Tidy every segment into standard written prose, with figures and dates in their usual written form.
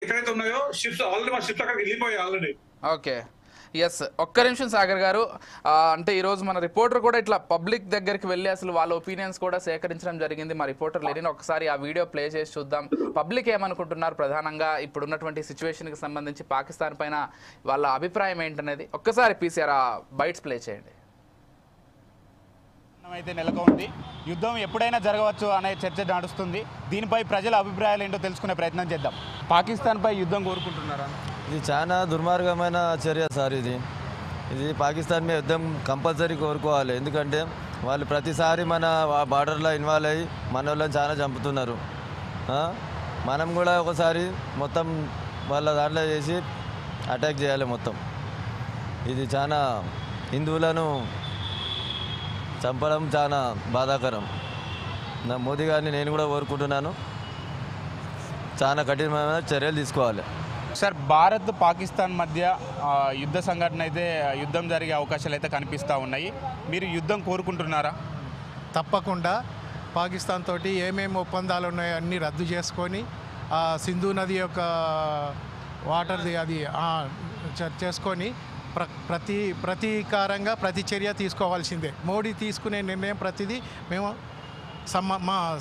ఎక్కడైతే ఉన్నాయో ships already మా షిప్స్ అక్కడికి వెళ్ళిపోయాయి ఆల్రెడీ. ఓకే, ఎస్, ఒక్క నిమిషం సాగర్ గారు. అంటే ఈరోజు మన రిపోర్టర్ కూడా ఇట్లా పబ్లిక్ దగ్గరికి వెళ్ళి అసలు వాళ్ళ ఒపీనియన్స్ కూడా సేకరించడం జరిగింది. మా రిపోర్టర్ లేని ఒకసారి ఆ వీడియో ప్లే చేసి చూద్దాం. పబ్లిక్ ఏమనుకుంటున్నారు, ప్రధానంగా ఇప్పుడున్నటువంటి సిచ్యువేషన్కి సంబంధించి పాకిస్తాన్ పైన వాళ్ళ అభిప్రాయం ఏంటనేది ఒక్కసారి పీసీఆర్ ఆ బైట్స్ ప్లే చేయండి. అయితే నెలకొంది, యుద్ధం ఎప్పుడైనా జరగవచ్చు అనే చర్చ నడుస్తుంది. దీనిపై ప్రజల అభిప్రాయాలు ఏంటో తెలుసుకునే ప్రయత్నం చేద్దాం. పాకిస్తాన్పై యుద్ధం కోరుకుంటున్నారా? ఇది చాలా దుర్మార్గమైన చర్య సార్. ఇది పాకిస్తాన్ మీద యుద్ధం కంపల్సరీ కోరుకోవాలి. ఎందుకంటే వాళ్ళు ప్రతిసారి మన బార్డర్లో ఇన్వాల్వ్ అయ్యి మన వాళ్ళని చాలా చంపుతున్నారు. మనం కూడా ఒకసారి మొత్తం వాళ్ళ దాంట్లో చేసి అటాక్ చేయాలి మొత్తం. ఇది చాలా హిందువులను చంపడం చాలా బాధాకరం. నా మోదీ గారిని నేను కూడా కోరుకుంటున్నాను, చాలా కఠినమైన చర్యలు తీసుకోవాలి. సార్, భారత్ పాకిస్తాన్ మధ్య యుద్ధ సంఘటన అయితే యుద్ధం జరిగే అవకాశాలు అయితే కనిపిస్తూ ఉన్నాయి. మీరు యుద్ధం కోరుకుంటున్నారా? తప్పకుండా పాకిస్తాన్ తోటి ఏమేమి ఒప్పందాలు ఉన్నాయో అన్నీ రద్దు చేసుకొని సింధు నది యొక్క వాటర్ది అది చేసుకొని ప్రతీకారంగా ప్రతి చర్య తీసుకోవాల్సిందే. మోడీ తీసుకునే నిర్ణయం ప్రతిదీ మేము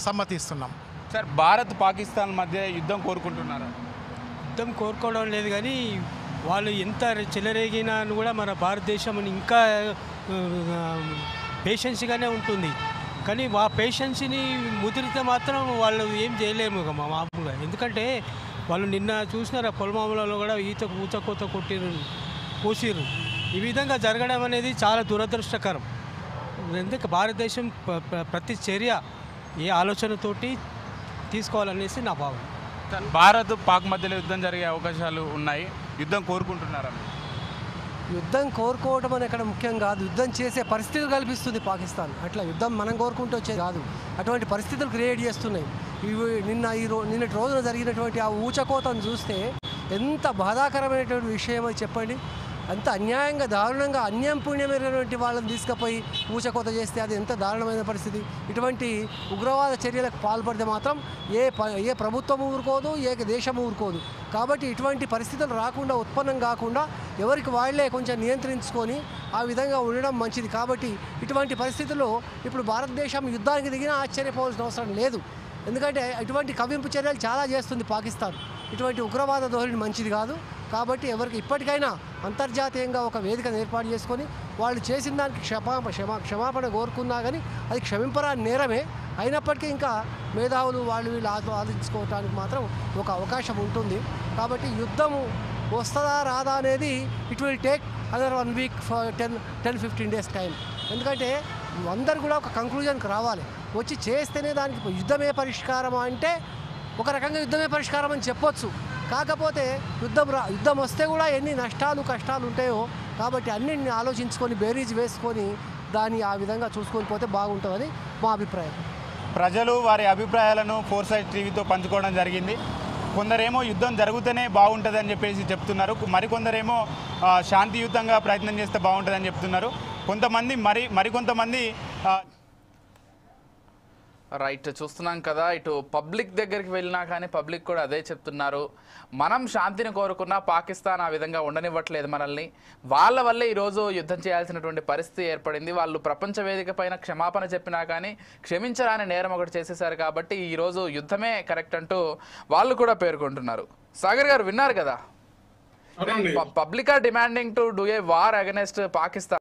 సమ్మతిస్తున్నాం. సార్, భారత్ పాకిస్తాన్ మధ్య యుద్ధం కోరుకుంటున్నారా? యుద్ధం కోరుకోవడం లేదు, కానీ వాళ్ళు ఎంత చెలరేగినా కూడా మన భారతదేశం ఇంకా పేషెన్స్గానే ఉంటుంది. కానీ ఆ పేషెన్స్ని ముదిరితే మాత్రం వాళ్ళు ఏం చేయలేము మామూలుగా. ఎందుకంటే వాళ్ళు నిన్న చూసినారా, పుల్వామాలో కూడా ఊచకోత పోసిర్రు. ఈ విధంగా జరగడం అనేది చాలా దురదృష్టకరం. ఎందుకంటే భారతదేశం ప్రతి చర్య ఏ ఆలోచనతోటి తీసుకోవాలనేసి నా భావన. భారత్ పాక్ మధ్యలో యుద్ధం జరిగే అవకాశాలు ఉన్నాయి, యుద్ధం కోరుకుంటున్నారా? యుద్ధం కోరుకోవడం అని అక్కడ ముఖ్యం కాదు, యుద్ధం చేసే పరిస్థితులు కల్పిస్తుంది పాకిస్తాన్. అట్లా యుద్ధం మనం కోరుకుంటూ వచ్చేది కాదు, అటువంటి పరిస్థితులు క్రియేట్ చేస్తున్నాయి. నిన్నటి రోజున జరిగినటువంటి ఆ ఊచకోతను చూస్తే ఎంత బాధాకరమైనటువంటి విషయం అని చెప్పండి. అంత అన్యాయంగా దారుణంగా అన్యాయం పుణ్యమైనటువంటి వాళ్ళని తీసుకుపోయి ఊచకోత చేస్తే అది ఎంత దారుణమైన పరిస్థితి. ఇటువంటి ఉగ్రవాద చర్యలకు పాల్పడితే మాత్రం ఏ ప్రభుత్వం ఊరుకోదు, ఏ దేశం ఊరుకోదు. కాబట్టి ఇటువంటి పరిస్థితులు రాకుండా, ఉత్పన్నం కాకుండా ఎవరికి వాళ్లే కొంచెం నియంత్రించుకొని ఆ విధంగా ఉండడం మంచిది. కాబట్టి ఇటువంటి పరిస్థితుల్లో ఇప్పుడు భారతదేశం యుద్ధానికి దిగినా ఆశ్చర్యపోవాల్సిన అవసరం లేదు. ఎందుకంటే ఇటువంటి కవ్వింపు చర్యలు చాలా చేస్తుంది పాకిస్తాన్. ఇటువంటి ఉగ్రవాద ధోరణి మంచిది కాదు. కాబట్టి ఎవరికి ఇప్పటికైనా అంతర్జాతీయంగా ఒక వేదికను ఏర్పాటు చేసుకొని వాళ్ళు చేసిన దానికి క్షమాపణ కోరుకున్నా కానీ అది క్షమింపరాని నేరమే. అయినప్పటికీ ఇంకా మేధావులు వాళ్ళు వీళ్ళు ఆలోచించుకోవడానికి మాత్రం ఒక అవకాశం ఉంటుంది. కాబట్టి యుద్ధము వస్తుందా రాదా అనేది it will take other 1 week 10-15 days time. ఎందుకంటే అందరు కూడా ఒక కంక్లూజన్కి రావాలి. వచ్చి చేస్తేనే దానికి యుద్ధమే పరిష్కారం అంటే ఒక రకంగా యుద్ధమే పరిష్కారం అని చెప్పొచ్చు. కాకపోతే యుద్ధం వస్తే కూడా ఎన్ని నష్టాలు కష్టాలు ఉంటాయో, కాబట్టి అన్నింటిని ఆలోచించుకొని బేరీజ్ వేసుకొని దాన్ని ఆ విధంగా చూసుకొని పోతే బాగుంటుందని మా అభిప్రాయం. ప్రజలు వారి అభిప్రాయాలను 4 Sides టీవీతో పంచుకోవడం జరిగింది. కొందరేమో యుద్ధం జరుగుతూనే బాగుంటుందని చెప్పేసి చెప్తున్నారు, మరికొందరేమో శాంతియుతంగా ప్రయత్నం చేస్తే బాగుంటుందని చెప్తున్నారు. మరికొంతమంది రైట్, చూస్తున్నాం కదా, ఇటు పబ్లిక్ దగ్గరికి వెళ్ళినా కానీ పబ్లిక్ కూడా అదే చెప్తున్నారు. మనం శాంతిని కోరుకున్నా పాకిస్తాన్ ఆ విధంగా ఉండనివ్వట్లేదు మనల్ని. వాళ్ళ వల్లే ఈరోజు యుద్ధం చేయాల్సినటువంటి పరిస్థితి ఏర్పడింది. వాళ్ళు ప్రపంచ వేదిక పైన క్షమాపణ చెప్పినా కానీ క్షమించరాని నేరం ఒకటి చేసేసారు. కాబట్టి ఈరోజు యుద్ధమే కరెక్ట్ అంటూ వాళ్ళు కూడా పేర్కొంటున్నారు. సాగర్ గారు విన్నారు కదా, public are demanding to do a war against Pakistan.